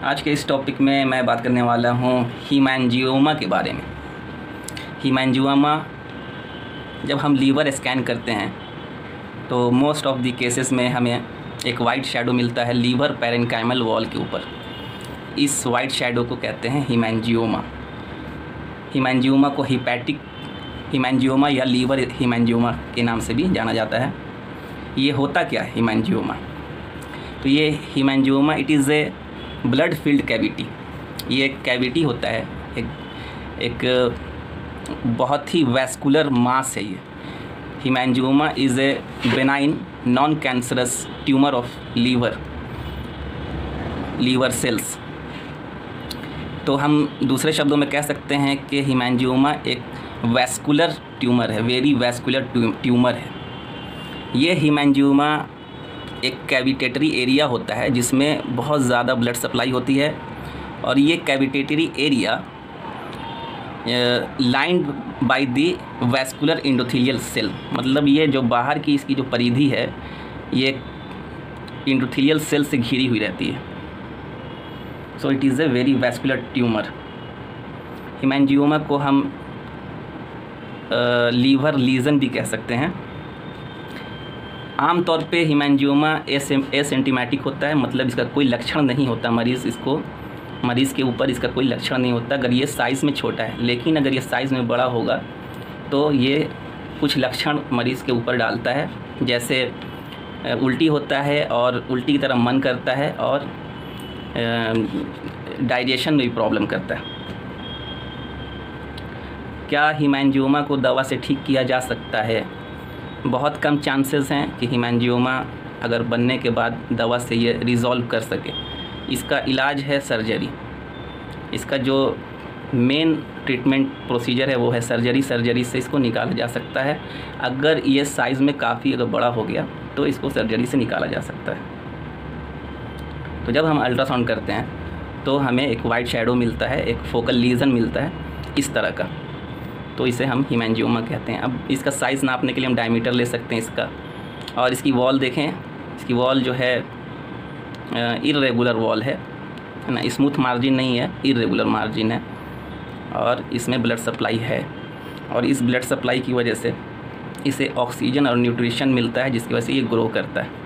आज के इस टॉपिक में मैं बात करने वाला हूँ हीमैंजियोमा के बारे में। हीमैंजियोमा जब हम लीवर स्कैन करते हैं तो मोस्ट ऑफ द केसेस में हमें एक वाइट शैडो मिलता है लीवर पैरेन्काइमल वॉल के ऊपर। इस वाइट शैडो को कहते हैं हीमैंजियोमा। हीमैंजियोमा को हीपैटिक हीमैंजियोमा या लीवर हीमैंजियोमा के नाम से भी जाना जाता है। ये होता क्या है हीमैंजियोमा? तो ये haemangioma it is a blood filled cavity. ये एक कैविटी होता है, एक बहुत ही वैस्कुलर मास है। ये haemangioma is a benign non cancerous tumour of liver cells. तो हम दूसरे शब्दों में कह सकते हैं कि हीमैंजियोमा एक वैस्कुलर ट्यूमर है, वेरी वैस्कुलर ट्यूमर है। ये हीमैंजियोमा एक कैविटेटरी एरिया होता है जिसमें बहुत ज़्यादा ब्लड सप्लाई होती है, और ये cavitatory area lined by the vascular endothelial cell. मतलब ये जो बाहर की इसकी जो परिधि है ये एंडोथेलियल सेल से घिरी हुई रहती है। So it is a very vascular tumour. Haemangioma को हम लीवर लीजन भी कह सकते हैं। आमतौर पे हीमैंजियोमा एसिम्प्टोमेटिक होता है, मतलब इसका कोई लक्षण नहीं होता। मरीज़ के ऊपर इसका कोई लक्षण नहीं होता अगर ये साइज़ में छोटा है। लेकिन अगर ये साइज़ में बड़ा होगा तो ये कुछ लक्षण मरीज़ के ऊपर डालता है, जैसे उल्टी होता है और उल्टी की तरह मन करता है, और डाइजेशन में भी प्रॉब्लम करता है। क्या हीमैंजियोमा को दवा से ठीक किया जा सकता है? बहुत कम चांसेस हैं कि हीमैंजियोमा अगर बनने के बाद दवा से ये रिज़ॉल्व कर सके। इसका इलाज है सर्जरी। इसका जो मेन ट्रीटमेंट प्रोसीजर है वो है सर्जरी। सर्जरी से इसको निकाला जा सकता है। अगर ये साइज़ में काफ़ी अगर बड़ा हो गया तो इसको सर्जरी से निकाला जा सकता है। तो जब हम अल्ट्रासाउंड करते हैं तो हमें एक वाइट शैडो मिलता है, एक फोकल लीजन मिलता है इस तरह का, तो इसे हम हीमैंजियोमा कहते हैं। अब इसका साइज़ नापने के लिए हम डायमीटर ले सकते हैं इसका, और इसकी वॉल देखें। इसकी वॉल जो है इर्रेगुलर वॉल है ना, स्मूथ मार्जिन नहीं है, इर्रेगुलर मार्जिन है, और इसमें ब्लड सप्लाई है। और इस ब्लड सप्लाई की वजह से इसे ऑक्सीजन और न्यूट्रिशन मिलता है, जिसकी वजह से ये ग्रो करता है।